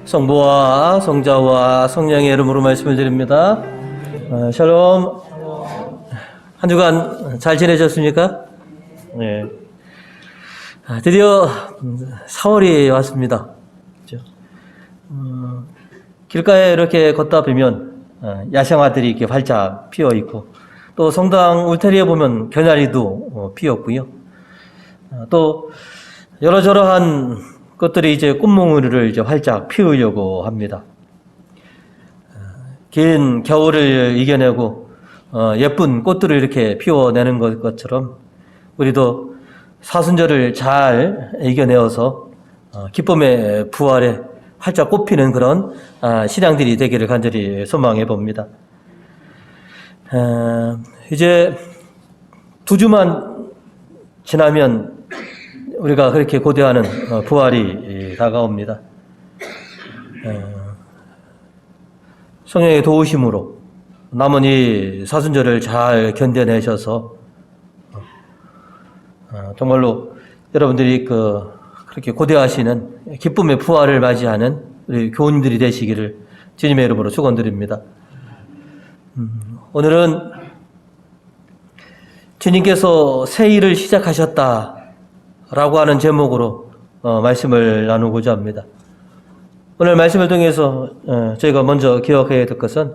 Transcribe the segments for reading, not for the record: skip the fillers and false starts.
성부와 성자와 성령의 이름으로 말씀을 드립니다. 샬롬. 한 주간 잘 지내셨습니까? 네. 드디어 4월이 왔습니다. 그렇죠? 길가에 이렇게 걷다 보면 야생화들이 이렇게 활짝 피어 있고, 또 성당 울타리에 보면 겨자리도 피었고요. 또 여러저러한 것들이 이제 꽃몽울을 이제 활짝 피우려고 합니다. 긴 겨울을 이겨내고 예쁜 꽃들을 이렇게 피워내는 것처럼 우리도 사순절을 잘 이겨내어서 기쁨의 부활에 활짝 꽃피는 그런 신앙들이 되기를 간절히 소망해 봅니다. 이제 2주만 지나면 우리가 그렇게 고대하는 부활이 다가옵니다. 성령의 도우심으로 남은 이 사순절을 잘 견뎌내셔서 정말로 여러분들이 그렇게 고대하시는 기쁨의 부활을 맞이하는 우리 교우님들이 되시기를 주님의 이름으로 축원드립니다. 오늘은 주님께서 새 일을 시작하셨다 라고 하는 제목으로 말씀을 나누고자 합니다. 오늘 말씀을 통해서 저희가 먼저 기억해야 될 것은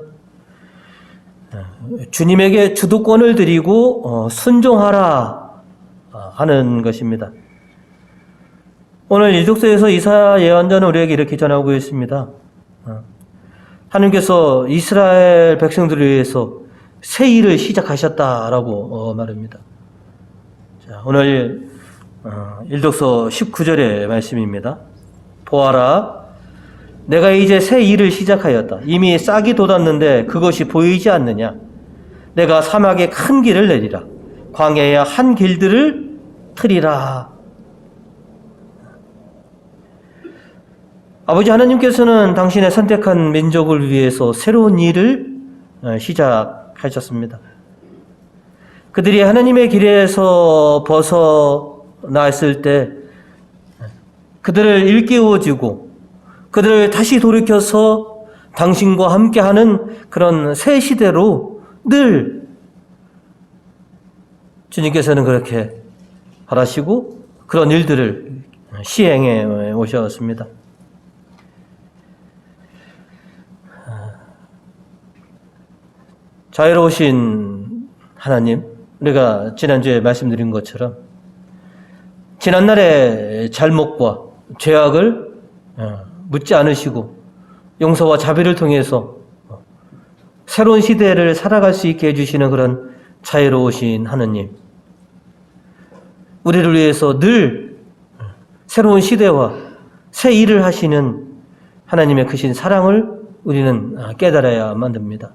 주님에게 주도권을 드리고 순종하라 하는 것입니다. 오늘 일독서에서 이사야 예언자는 우리에게 이렇게 전하고 있습니다. 하나님께서 이스라엘 백성들을 위해서 새 일을 시작하셨다라고 말합니다. 자, 오늘 일독서 19절의 말씀입니다. 보아라, 내가 이제 새 일을 시작하였다. 이미 싹이 돋았는데 그것이 보이지 않느냐? 내가 사막에 큰 길을 내리라. 광야에 한 길들을 트리라. 아버지 하나님께서는 당신의 선택한 민족을 위해서 새로운 일을 시작하셨습니다. 그들이 하나님의 길에서 벗어났을 때 그들을 일깨워주고 그들을 다시 돌이켜서 당신과 함께하는 그런 새 시대로 늘 주님께서는 그렇게 바라시고 그런 일들을 시행해 오셨습니다. 자유로우신 하나님, 우리가 지난주에 말씀드린 것처럼 지난날의 잘못과 죄악을 묻지 않으시고 용서와 자비를 통해서 새로운 시대를 살아갈 수 있게 해주시는 그런 자유로우신 하나님, 우리를 위해서 늘 새로운 시대와 새 일을 하시는 하나님의 크신 사랑을 우리는 깨달아야만 됩니다.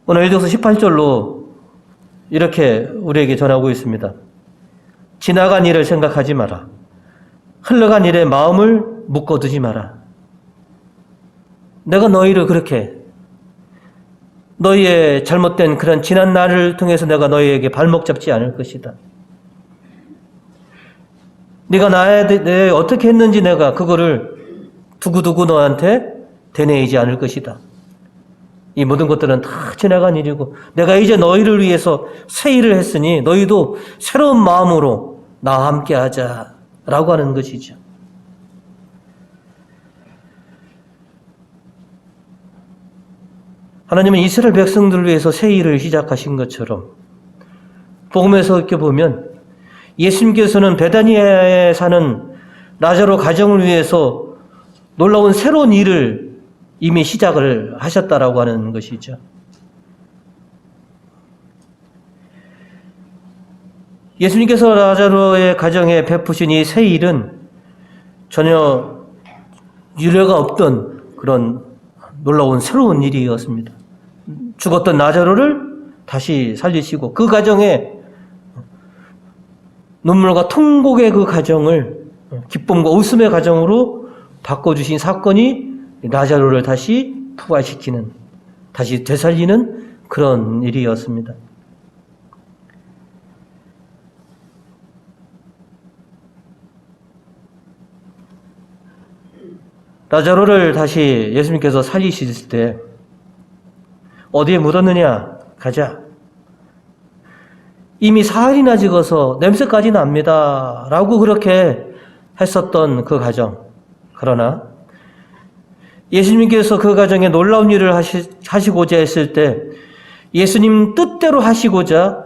오늘 일독서 18절로 이렇게 우리에게 전하고 있습니다. 지나간 일을 생각하지 마라. 흘러간 일에 마음을 묶어두지 마라. 내가 너희를 그렇게 너희의 잘못된 그런 지난 날을 통해서 내가 너희에게 발목 잡지 않을 것이다. 네가 나에 대해 어떻게 했는지 내가 그거를 두고두고 너한테 되뇌이지 않을 것이다. 이 모든 것들은 다 지나간 일이고 내가 이제 너희를 위해서 새 일을 했으니 너희도 새로운 마음으로 나와 함께 하자라고 하는 것이죠. 하나님은 이스라엘 백성들을 위해서 새 일을 시작하신 것처럼 복음에서 이렇게 보면 예수님께서는 베다니아에 사는 라자로 가정을 위해서 놀라운 새로운 일을 이미 시작을 하셨다라고 하는 것이죠. 예수님께서 라자로의 가정에 베푸신 이 새 일은 전혀 유례가 없던 그런 놀라운 새로운 일이었습니다. 죽었던 라자로를 다시 살리시고 그 가정에 눈물과 통곡의 그 가정을 기쁨과 웃음의 가정으로 바꿔주신 사건이 라자로를 다시 부활시키는, 다시 되살리는 그런 일이었습니다. 라자로를 다시 예수님께서 살리실 때 어디에 묻었느냐? 가자. 이미 사흘이나 찍어서 냄새까지 납니다. 라고 그렇게 했었던 그 가정. 그러나 예수님께서 그 가정에 놀라운 일을 하시고자 했을 때 예수님 뜻대로 하시고자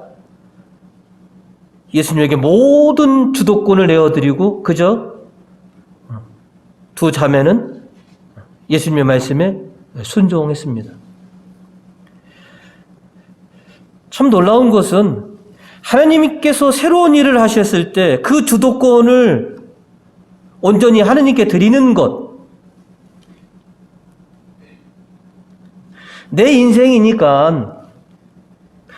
예수님에게 모든 주도권을 내어드리고 그저 두 자매는 예수님의 말씀에 순종했습니다. 참 놀라운 것은 하나님께서 새로운 일을 하셨을 때 그 주도권을 온전히 하나님께 드리는 것. 내 인생이니까,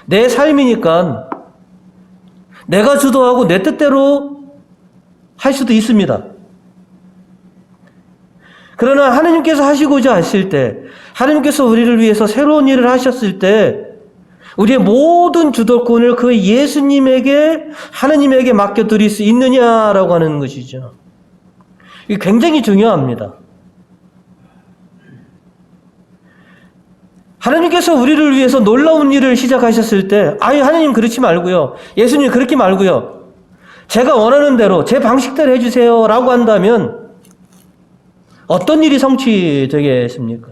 내 삶이니까 내가 주도하고 내 뜻대로 할 수도 있습니다. 그러나 하나님께서 하시고자 하실 때, 하나님께서 우리를 위해서 새로운 일을 하셨을 때 우리의 모든 주도권을 그 예수님에게, 하나님에게 맡겨드릴 수 있느냐라고 하는 것이죠. 이게 굉장히 중요합니다. 하나님께서 우리를 위해서 놀라운 일을 시작하셨을 때, 아니, 하나님 그렇지 말고요. 예수님 그렇게 말고요. 제가 원하는 대로, 제 방식대로 해주세요. 라고 한다면 어떤 일이 성취되겠습니까?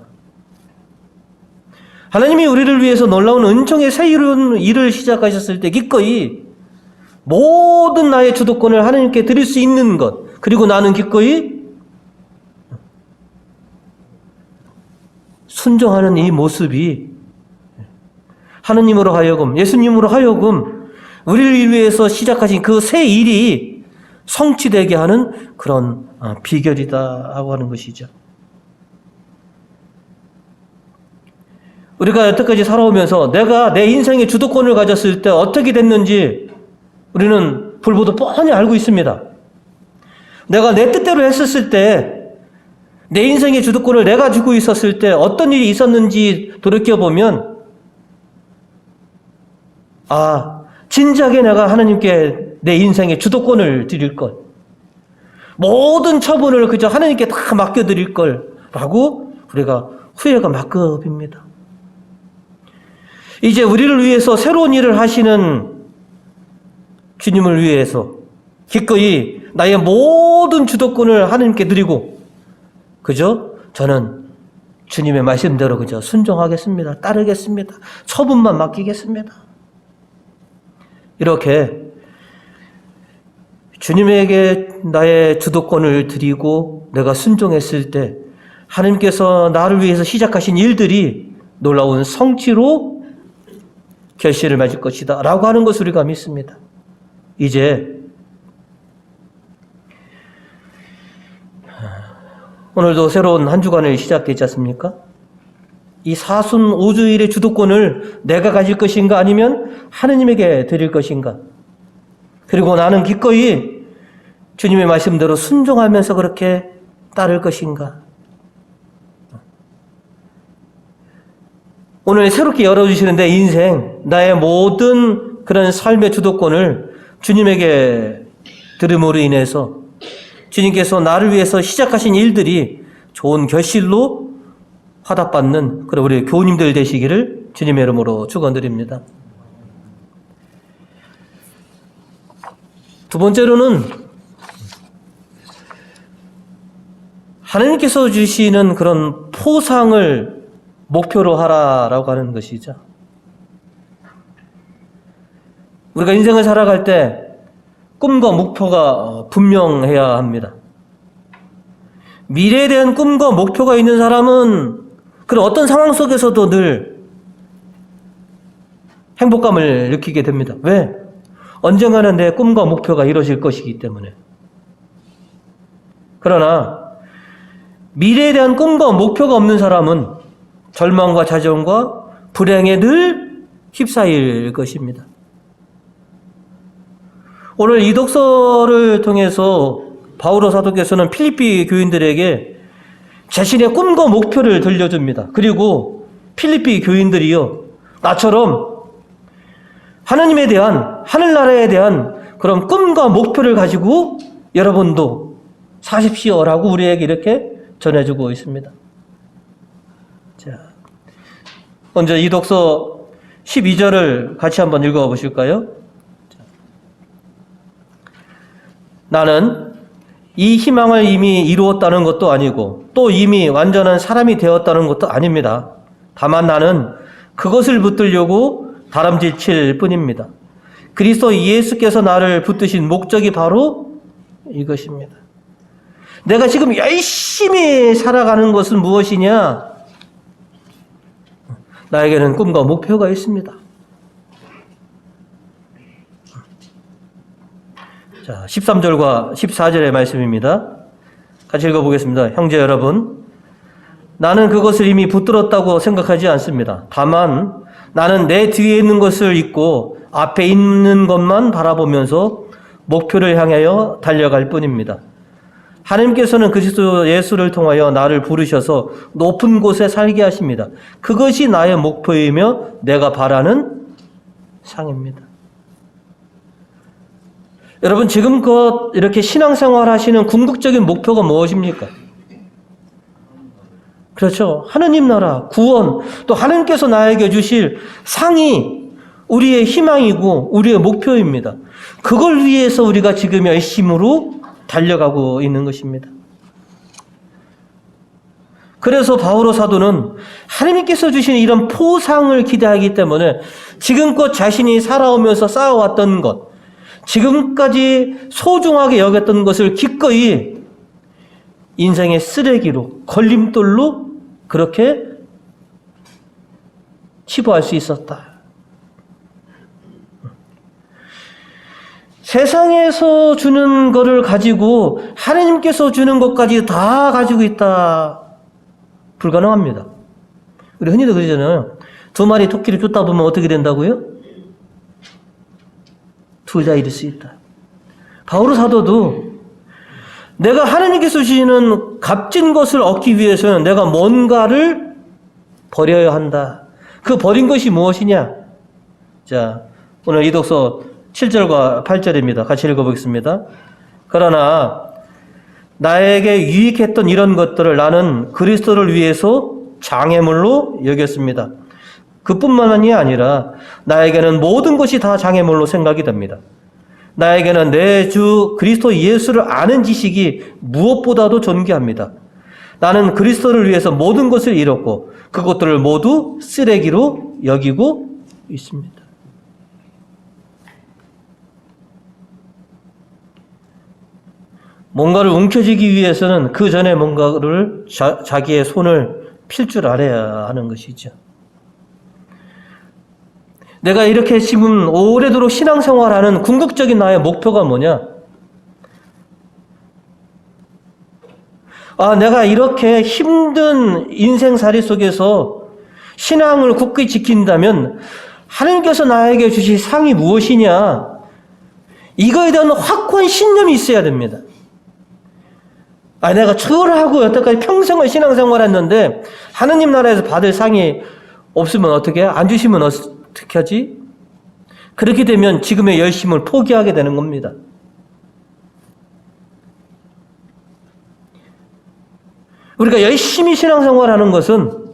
하나님이 우리를 위해서 놀라운 은총의 새로운 일을 시작하셨을 때 기꺼이 모든 나의 주도권을 하나님께 드릴 수 있는 것, 그리고 나는 기꺼이 순종하는 이 모습이 하나님으로 하여금, 예수님으로 하여금 우리를 위해서 시작하신 그 새 일이 성취되게 하는 그런 비결이다 하고 하는 것이죠. 우리가 여태까지 살아오면서 내가 내 인생의 주도권을 가졌을 때 어떻게 됐는지 우리는 불보듯 뻔히 알고 있습니다. 내가 내 뜻대로 했었을 때, 내 인생의 주도권을 내가 쥐고 있었을 때 어떤 일이 있었는지 돌이켜보면, 진작에 내가 하나님께 내 인생의 주도권을 드릴 것, 모든 처분을 그저 하나님께 다 맡겨드릴 걸라고 우리가 후회가 막급입니다. 이제 우리를 위해서 새로운 일을 하시는 주님을 위해서 기꺼이 나의 모든 주도권을 하나님께 드리고 그저 저는 주님의 말씀대로 그저 순종하겠습니다. 따르겠습니다. 처분만 맡기겠습니다. 이렇게 주님에게 나의 주도권을 드리고 내가 순종했을 때 하나님께서 나를 위해서 시작하신 일들이 놀라운 성취로 결실을 맺을 것이다 라고 하는 것을 우리가 믿습니다. 이제 오늘도 새로운 한 주간이 시작되지 않습니까? 이 사순 5주일의 주도권을 내가 가질 것인가 아니면 하느님에게 드릴 것인가? 그리고 나는 기꺼이 주님의 말씀대로 순종하면서 그렇게 따를 것인가? 오늘 새롭게 열어주시는 내 인생, 나의 모든 그런 삶의 주도권을 주님에게 들음으로 인해서 주님께서 나를 위해서 시작하신 일들이 좋은 결실로 화답받는 그런 우리 교우님들 되시기를 주님의 이름으로 축원드립니다. 두 번째로는 하나님께서 주시는 그런 포상을 목표로 하라라고 하는 것이죠. 우리가 인생을 살아갈 때 꿈과 목표가 분명해야 합니다. 미래에 대한 꿈과 목표가 있는 사람은 그런 어떤 상황 속에서도 늘 행복감을 느끼게 됩니다. 왜? 언젠가는 내 꿈과 목표가 이루어질 것이기 때문에. 그러나 미래에 대한 꿈과 목표가 없는 사람은 절망과 좌절과 불행에 늘 휩싸일 것입니다. 오늘 이 독서를 통해서 바오로 사도께서는 필리피 교인들에게 자신의 꿈과 목표를 들려줍니다. 그리고 필리피 교인들이요, 나처럼 하나님에 대한, 하늘나라에 대한 그런 꿈과 목표를 가지고 여러분도 사십시오라고 우리에게 이렇게 전해주고 있습니다. 자, 먼저 이 독서 12절을 같이 한번 읽어보실까요? 나는 이 희망을 이미 이루었다는 것도 아니고 또 이미 완전한 사람이 되었다는 것도 아닙니다. 다만 나는 그것을 붙들려고 다람쥐칠 뿐입니다. 그리스도 예수께서 나를 붙드신 목적이 바로 이것입니다. 내가 지금 열심히 살아가는 것은 무엇이냐? 나에게는 꿈과 목표가 있습니다. 자, 13절과 14절의 말씀입니다. 같이 읽어보겠습니다. 형제 여러분, 나는 그것을 이미 붙들었다고 생각하지 않습니다. 다만 나는 내 뒤에 있는 것을 잊고 앞에 있는 것만 바라보면서 목표를 향하여 달려갈 뿐입니다. 하나님께서는 그리스도 예수를 통하여 나를 부르셔서 높은 곳에 살게 하십니다. 그것이 나의 목표이며 내가 바라는 상입니다. 여러분, 지금껏 이렇게 신앙생활 하시는 궁극적인 목표가 무엇입니까? 그렇죠. 하느님 나라, 구원, 또 하나님께서 나에게 주실 상이 우리의 희망이고 우리의 목표입니다. 그걸 위해서 우리가 지금 열심으로 달려가고 있는 것입니다. 그래서 바오로 사도는 하나님께서 주신 이런 포상을 기대하기 때문에 지금껏 자신이 살아오면서 쌓아왔던 것, 지금까지 소중하게 여겼던 것을 기꺼이 인생의 쓰레기로, 걸림돌로 그렇게 치부할 수 있었다. 세상에서 주는 것을 가지고 하나님께서 주는 것까지 다 가지고 있다. 불가능합니다. 우리 흔히도 그러잖아요. 두 마리 토끼를 쫓다 보면 어떻게 된다고요? 둘 다 잃을 수 있다. 바오로 사도도 내가 하나님께서 주시는 값진 것을 얻기 위해서는 내가 뭔가를 버려야 한다. 그 버린 것이 무엇이냐? 자, 오늘 이 독서 7절과 8절입니다. 같이 읽어보겠습니다. 그러나 나에게 유익했던 이런 것들을 나는 그리스도를 위해서 장애물로 여겼습니다. 그뿐만이 아니라 나에게는 모든 것이 다 장애물로 생각이 됩니다. 나에게는 내 주 그리스도 예수를 아는 지식이 무엇보다도 존귀합니다. 나는 그리스도를 위해서 모든 것을 잃었고 그것들을 모두 쓰레기로 여기고 있습니다. 뭔가를 움켜쥐기 위해서는 그 전에 뭔가를 자기의 손을 필 줄 알아야 하는 것이죠. 내가 이렇게 지금 오래도록 신앙생활하는 궁극적인 나의 목표가 뭐냐? 내가 이렇게 힘든 인생살이 속에서 신앙을 굳게 지킨다면 하나님께서 나에게 주실 상이 무엇이냐? 이거에 대한 확고한 신념이 있어야 됩니다. 내가 철하고 여태까지 평생을 신앙생활 했는데 하느님 나라에서 받을 상이 없으면 어떻게 해? 안 주시면 어떻게 하지? 그렇게 되면 지금의 열심을 포기하게 되는 겁니다. 우리가 열심히 신앙생활하는 것은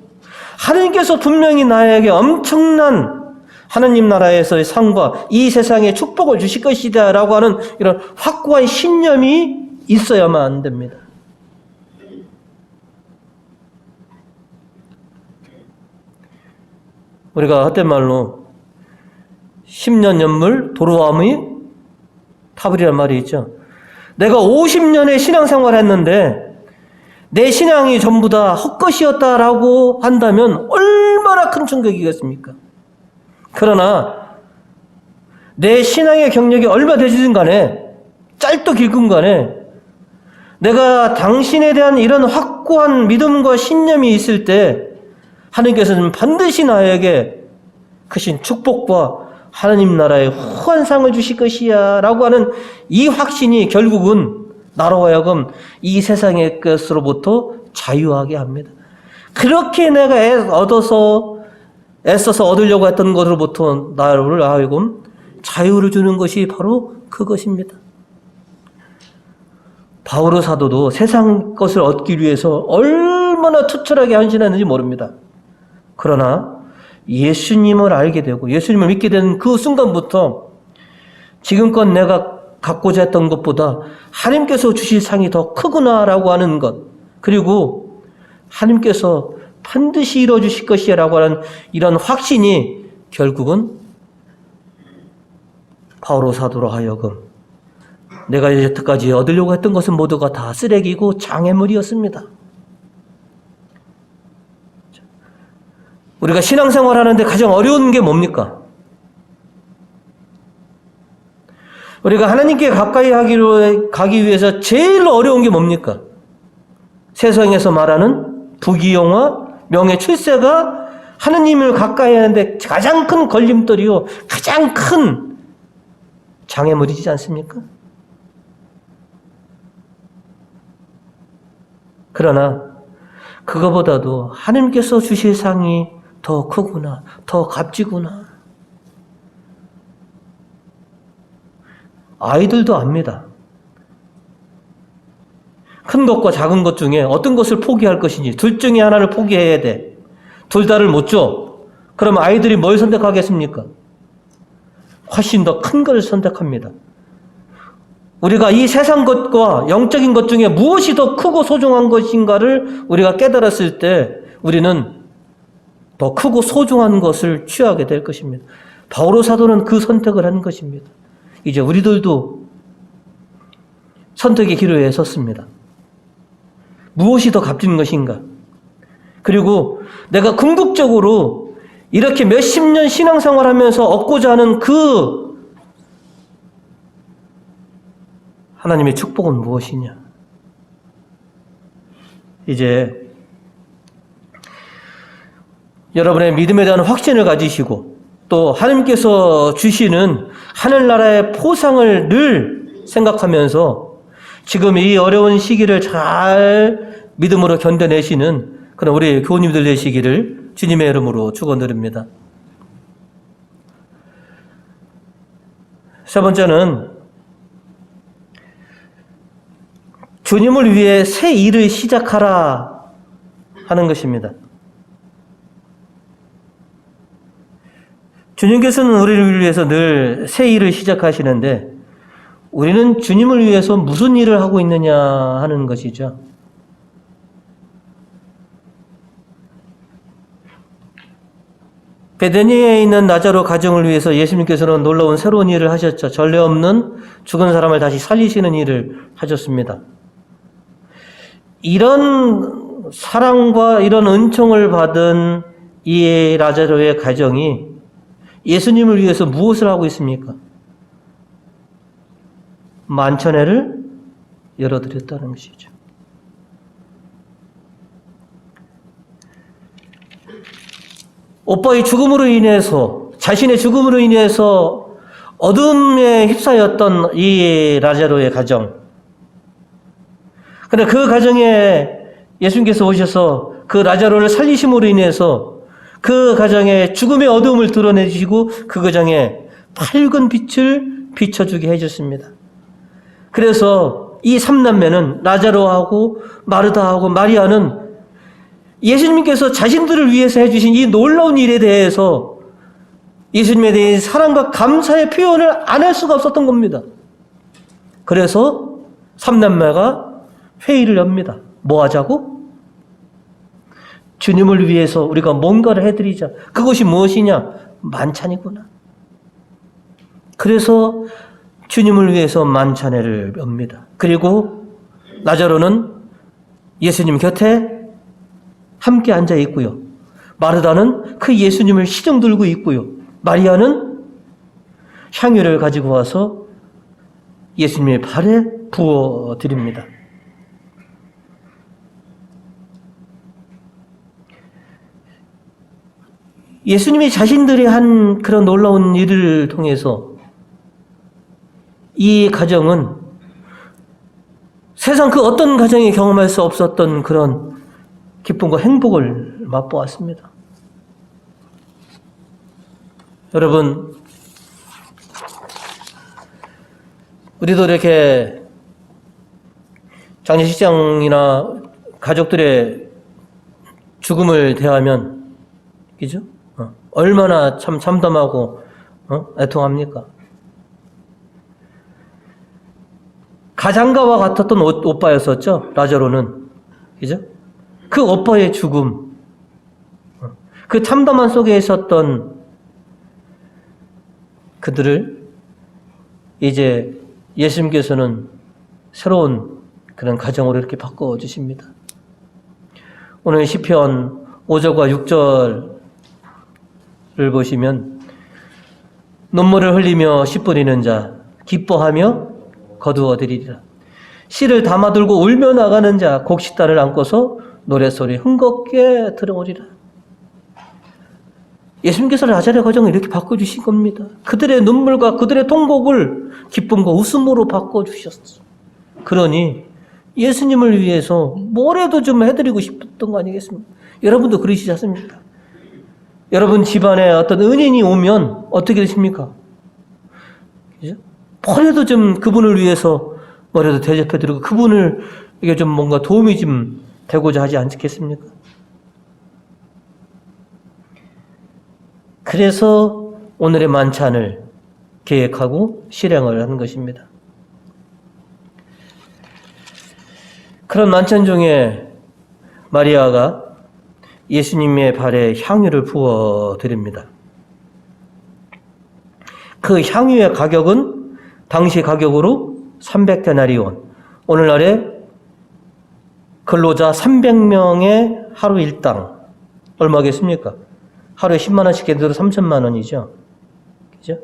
하나님께서 분명히 나에게 엄청난 하나님 나라에서의 상과 이 세상에 축복을 주실 것이다 라고 하는 이런 확고한 신념이 있어야만 안 됩니다. 우리가 헛된 말로 10년 연물 도로함이 타불이란 말이 있죠. 내가 50년의 신앙생활을 했는데 내 신앙이 전부 다 헛것이었다라고 한다면 얼마나 큰 충격이겠습니까? 그러나 내 신앙의 경력이 얼마 되시든 간에 짧도 길든 간에 내가 당신에 대한 이런 확고한 믿음과 신념이 있을 때 하나님께서는 반드시 나에게 크신 축복과 하나님 나라의 후한 상을 주실 것이야 라고 하는 이 확신이 결국은 나로 하여금 이 세상의 것으로부터 자유하게 합니다. 그렇게 내가 애써서 얻으려고 했던 것으로부터 나를 하여금 자유를 주는 것이 바로 그것입니다. 바오로 사도도 세상 것을 얻기 위해서 얼마나 투철하게 헌신했는지 모릅니다. 그러나 예수님을 알게 되고 예수님을 믿게 된 그 순간부터 지금껏 내가 갖고자 했던 것보다 하나님께서 주실 상이 더 크구나라고 하는 것, 그리고 하나님께서 반드시 이루어 주실 것이라고 하는 이런 확신이 결국은 바오로 사도로 하여금 내가 여태까지 얻으려고 했던 것은 모두가 다 쓰레기고 장애물이었습니다. 우리가 신앙생활 하는데 가장 어려운 게 뭡니까? 우리가 하나님께 가까이 가기 위해서 제일 어려운 게 뭡니까? 세상에서 말하는 부귀영화, 명예, 출세가 하나님을 가까이 하는데 가장 큰 걸림돌이요, 가장 큰 장애물이지 않습니까? 그러나 그거보다도 하나님께서 주실 상이 더 크구나, 더 값지구나. 아이들도 압니다. 큰 것과 작은 것 중에 어떤 것을 포기할 것인지, 둘 중에 하나를 포기해야 돼. 둘 다를 못 줘. 그러면 아이들이 뭘 선택하겠습니까? 훨씬 더 큰 것을 선택합니다. 우리가 이 세상 것과 영적인 것 중에 무엇이 더 크고 소중한 것인가를 우리가 깨달았을 때 우리는 더 크고 소중한 것을 취하게 될 것입니다. 바오로 사도는 그 선택을 한 것입니다. 이제 우리들도 선택의 기로에 섰습니다. 무엇이 더 값진 것인가? 그리고 내가 궁극적으로 이렇게 몇십 년 신앙생활하면서 얻고자 하는 그 하나님의 축복은 무엇이냐? 이제 여러분의 믿음에 대한 확신을 가지시고 또 하나님께서 주시는 하늘나라의 포상을 늘 생각하면서 지금 이 어려운 시기를 잘 믿음으로 견뎌내시는 그런 우리 교우님들 되시기를 주님의 이름으로 축원드립니다. 세 번째는 주님을 위해 새 일을 시작하라 하는 것입니다. 주님께서는 우리를 위해서 늘 새 일을 시작하시는데 우리는 주님을 위해서 무슨 일을 하고 있느냐 하는 것이죠. 베다니아에 있는 나자로 가정을 위해서 예수님께서는 놀라운 새로운 일을 하셨죠. 전례 없는 죽은 사람을 다시 살리시는 일을 하셨습니다. 이런 사랑과 이런 은총을 받은 이 나자로의 가정이 예수님을 위해서 무엇을 하고 있습니까? 만천회를 열어드렸다는 것이죠. 오빠의 죽음으로 인해서, 자신의 죽음으로 인해서 어둠에 휩싸였던 이 라자로의 가정. 그런데 그 가정에 예수님께서 오셔서 그 라자로를 살리심으로 인해서 그 가정의 죽음의 어둠을 드러내주시고 그 가정에 밝은 빛을 비춰주게 해줬습니다. 그래서 이 삼남매는 라자로하고 마르다하고 마리아는 예수님께서 자신들을 위해서 해주신 이 놀라운 일에 대해서 예수님에 대한 사랑과 감사의 표현을 안 할 수가 없었던 겁니다. 그래서 삼남매가 회의를 엽니다. 뭐 하자고? 주님을 위해서 우리가 뭔가를 해드리자. 그것이 무엇이냐? 만찬이구나. 그래서 주님을 위해서 만찬회를 엽니다. 그리고 라자로는 예수님 곁에 함께 앉아 있고요. 마르다는 그 예수님을 시중 들고 있고요. 마리아는 향유를 가지고 와서 예수님의 발에 부어 드립니다. 예수님이 자신들이 한 그런 놀라운 일을 통해서 이 가정은 세상 그 어떤 가정에 경험할 수 없었던 그런 기쁨과 행복을 맛보았습니다. 여러분, 우리도 이렇게 장례식장이나 가족들의 죽음을 대하면, 그죠? 얼마나 참 참담하고, 애통합니까? 가장가와 같았던 오빠였었죠, 라자로는. 그죠? 그 오빠의 죽음, 그 참담한 속에 있었던 그들을 이제 예수님께서는 새로운 그런 가정으로 이렇게 바꿔주십니다. 오늘 시편 5절과 6절을 보시면 눈물을 흘리며 씨 뿌리는 자 기뻐하며 거두어들이리라. 씨를 담아들고 울며 나가는 자 곡식단을 안고서 노랫소리 흥겁게 들어오리라. 예수님께서 라자르의 가정을 이렇게 바꿔주신 겁니다. 그들의 눈물과 그들의 통곡을 기쁨과 웃음으로 바꿔주셨어요. 그러니 예수님을 위해서 뭐라도 좀 해드리고 싶었던 거 아니겠습니까? 여러분도 그러시지 않습니까? 여러분 집안에 어떤 은인이 오면 어떻게 되십니까? 그죠? 뭐라도 좀 그분을 위해서 뭐라도 대접해드리고 그분을 이게 좀 뭔가 도움이 좀 되고자 하지 않겠습니까? 그래서 오늘의 만찬을 계획하고 실행을 하는 것입니다. 그런 만찬 중에 마리아가 예수님의 발에 향유를 부어 드립니다. 그 향유의 가격은 당시 가격으로 300데나리온, 오늘날의 근로자 300명의 하루 일당 얼마겠습니까? 하루에 10만 원씩 해도 3천만 원이죠. 그죠?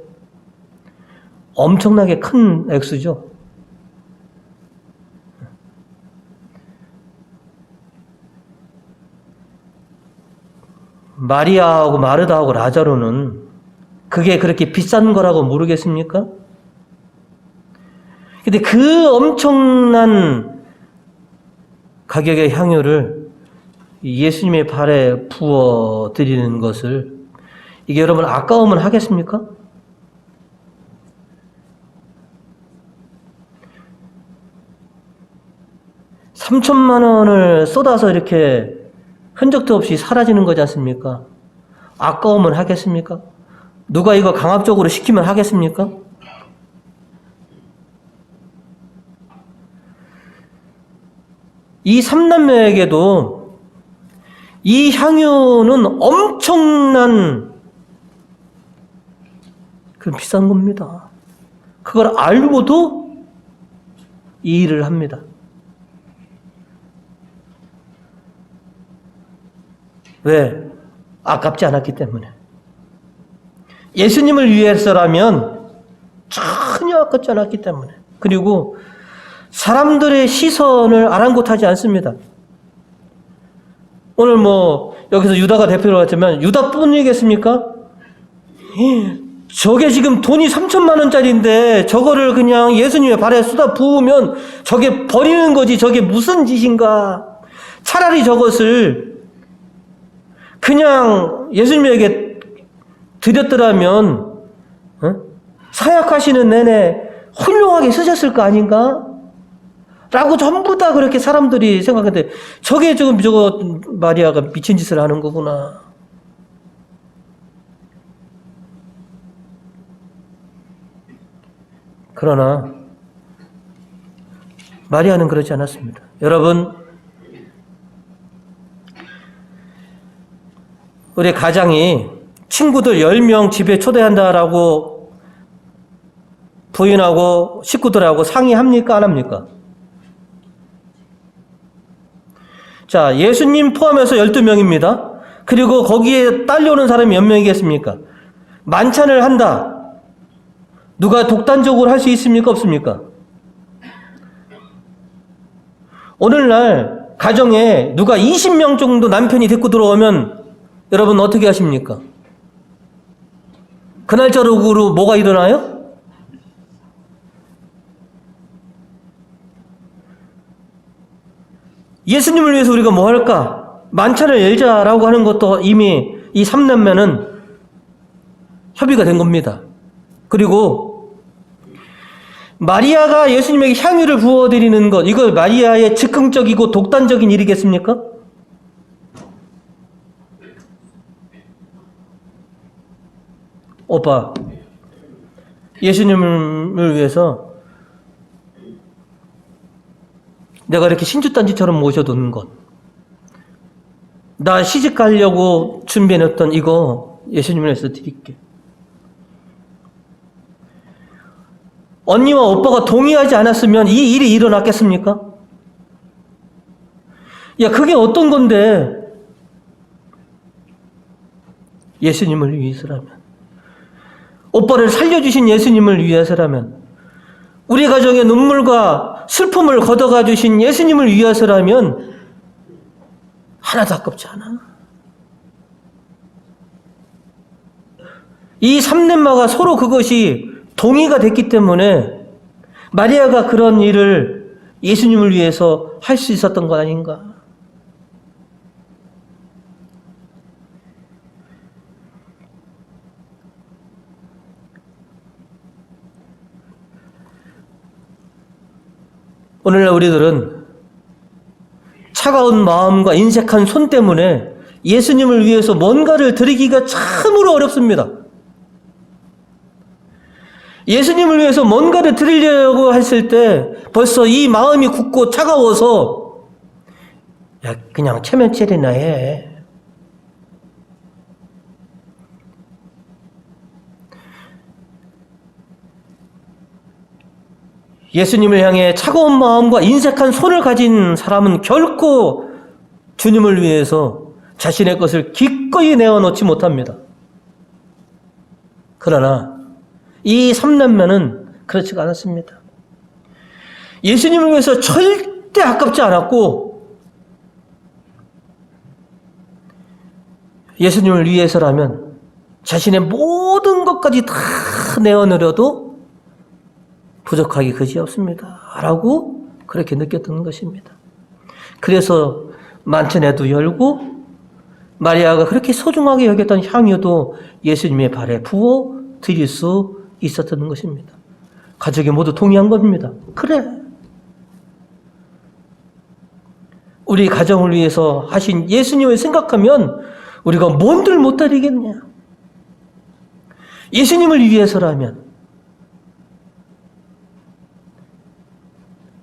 엄청나게 큰 액수죠. 마리아하고 마르다하고 라자로는 그게 그렇게 비싼 거라고 모르겠습니까? 근데 그 엄청난 가격의 향유를 예수님의 발에 부어 드리는 것을 이게 여러분 아까우면 하겠습니까? $3천만 원을 쏟아서 이렇게 흔적도 없이 사라지는 거지 않습니까? 아까우면 하겠습니까? 누가 이거 강압적으로 시키면 하겠습니까? 이 삼남매에게도 이 향유는 엄청난 그 비싼 겁니다. 그걸 알고도 이 일을 합니다. 왜? 아깝지 않았기 때문에. 예수님을 위해서라면 전혀 아깝지 않았기 때문에. 그리고 사람들의 시선을 아랑곳하지 않습니다. 오늘 여기서 유다가 대표로 왔지만 유다뿐이겠습니까? 저게 지금 돈이 3천만 원짜리인데 저거를 그냥 예수님의 발에 쏟아 부으면 저게 버리는 거지 저게 무슨 짓인가. 차라리 저것을 그냥 예수님에게 드렸더라면 사역하시는 내내 훌륭하게 쓰셨을 거 아닌가? 라고 전부 다 그렇게 사람들이 생각했는데 저게 지금 저거 마리아가 미친 짓을 하는 거구나. 그러나 마리아는 그렇지 않았습니다. 여러분, 우리 가장이 친구들 10명 집에 초대한다라고 부인하고 식구들하고 상의합니까? 안 합니까? 자, 예수님 포함해서 12명입니다. 그리고 거기에 딸려오는 사람이 몇 명이겠습니까? 만찬을 한다. 누가 독단적으로 할 수 있습니까? 없습니까? 오늘날 가정에 누가 20명 정도 남편이 데리고 들어오면 여러분 어떻게 하십니까? 그날저녁으로 뭐가 일어나요? 예수님을 위해서 우리가 뭐 할까? 만찬을 열자라고 하는 것도 이미 이 삼남매는 협의가 된 겁니다. 그리고 마리아가 예수님에게 향유를 부어드리는 것, 이거 마리아의 즉흥적이고 독단적인 일이겠습니까? 오빠, 예수님을 위해서 내가 이렇게 신주단지처럼 모셔두는 것, 나 시집 가려고 준비해놨던 이거 예수님을 위해서 드릴게. 언니와 오빠가 동의하지 않았으면 이 일이 일어났겠습니까? 야, 그게 어떤 건데? 예수님을 위해서라면, 오빠를 살려주신 예수님을 위해서라면, 우리 가정의 눈물과 슬픔을 걷어가 주신 예수님을 위해서라면 하나도 아깝지 않아. 이 삼렘마가 서로 그것이 동의가 됐기 때문에 마리아가 그런 일을 예수님을 위해서 할 수 있었던 것 아닌가. 오늘날 우리들은 차가운 마음과 인색한 손 때문에 예수님을 위해서 뭔가를 드리기가 참으로 어렵습니다. 예수님을 위해서 뭔가를 드리려고 했을 때 벌써 이 마음이 굳고 차가워서 야, 그냥 체면체리나 해. 예수님을 향해 차가운 마음과 인색한 손을 가진 사람은 결코 주님을 위해서 자신의 것을 기꺼이 내어놓지 못합니다. 그러나 이 삼남매는 그렇지가 않았습니다. 예수님을 위해서 절대 아깝지 않았고, 예수님을 위해서라면 자신의 모든 것까지 다 내어놓으려도 부족하기 그지없습니다. 라고 그렇게 느꼈던 것입니다. 그래서 만찬에도 열고 마리아가 그렇게 소중하게 여겼던 향유도 예수님의 발에 부어 드릴 수 있었던 것입니다. 가족이 모두 동의한 겁니다. 그래. 우리 가정을 위해서 하신 예수님을 생각하면 우리가 뭔들 못하리겠냐. 예수님을 위해서라면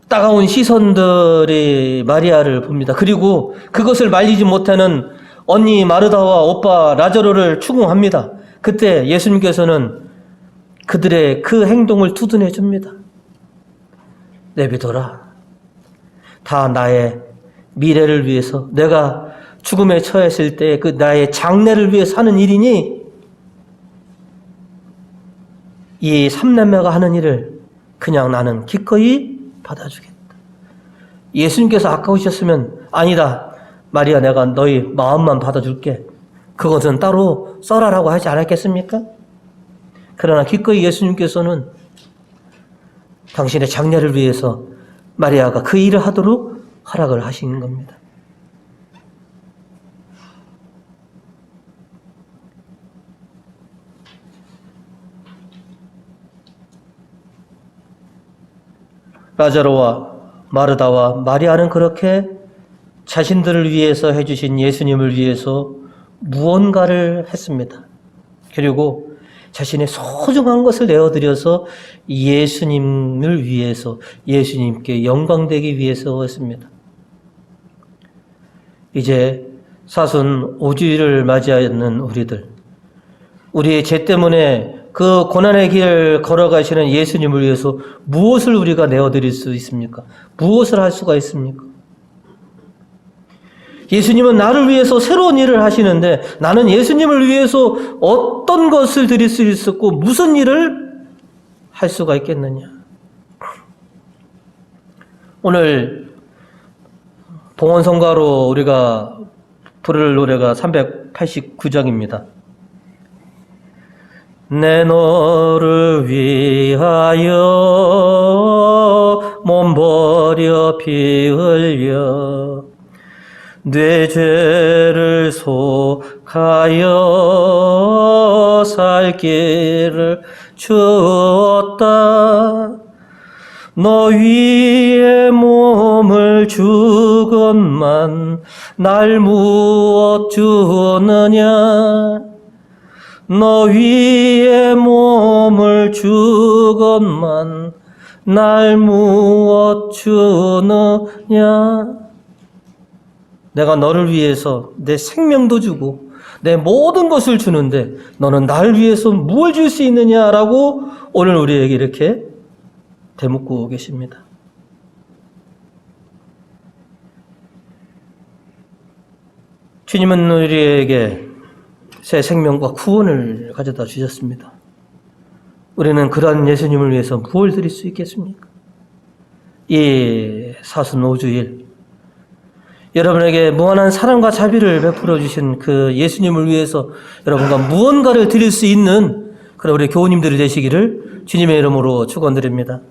따가운 시선들이 마리아를 봅니다. 그리고 그것을 말리지 못하는 언니 마르다와 오빠 라자로를 추궁합니다. 그때 예수님께서는 그들의 그 행동을 두둔해 줍니다. 내비둬라. 다 나의 미래를 위해서, 내가 죽음에 처했을 때 그 나의 장래를 위해서 하는 일이니 이 삼남매가 하는 일을 그냥 나는 기꺼이 받아주겠다. 예수님께서 아까우셨으면 아니다. 마리아, 내가 너희 마음만 받아줄게. 그것은 따로 써라라고 하지 않았겠습니까? 그러나 기꺼이 예수님께서는 당신의 장래를 위해서 마리아가 그 일을 하도록 허락을 하신 겁니다. 라자로와 마르다와 마리아는 그렇게 자신들을 위해서 해주신 예수님을 위해서 무언가를 했습니다. 그리고 자신의 소중한 것을 내어드려서 예수님을 위해서, 예수님께 영광되기 위해서 했습니다. 이제 사순 5주일을 맞이하는 우리들, 우리의 죄 때문에 그 고난의 길을 걸어가시는 예수님을 위해서 무엇을 우리가 내어드릴 수 있습니까? 무엇을 할 수가 있습니까? 예수님은 나를 위해서 새로운 일을 하시는데 나는 예수님을 위해서 어떤 것을 드릴 수 있었고 무슨 일을 할 수가 있겠느냐? 오늘 봉헌성가로 우리가 부를 노래가 389장입니다. 내 너를 위하여 몸버려 피 흘려 내 죄를 속하여 살 길을 주었다. 너 위에 몸을 주건만 날 무엇 주느냐. 너 위에 몸을 주건만 날 무엇 주느냐. 내가 너를 위해서 내 생명도 주고 내 모든 것을 주는데 너는 나를 위해서 무엇을 줄 수 있느냐라고 오늘 우리에게 이렇게 되묻고 계십니다. 주님은 우리에게 새 생명과 구원을 가져다 주셨습니다. 우리는 그러한 예수님을 위해서 무엇을 드릴 수 있겠습니까? 이 사순 5주일 여러분에게 무한한 사랑과 자비를 베풀어 주신 그 예수님을 위해서 여러분과 무언가를 드릴 수 있는 그런 우리 교우님들이 되시기를 주님의 이름으로 축원드립니다.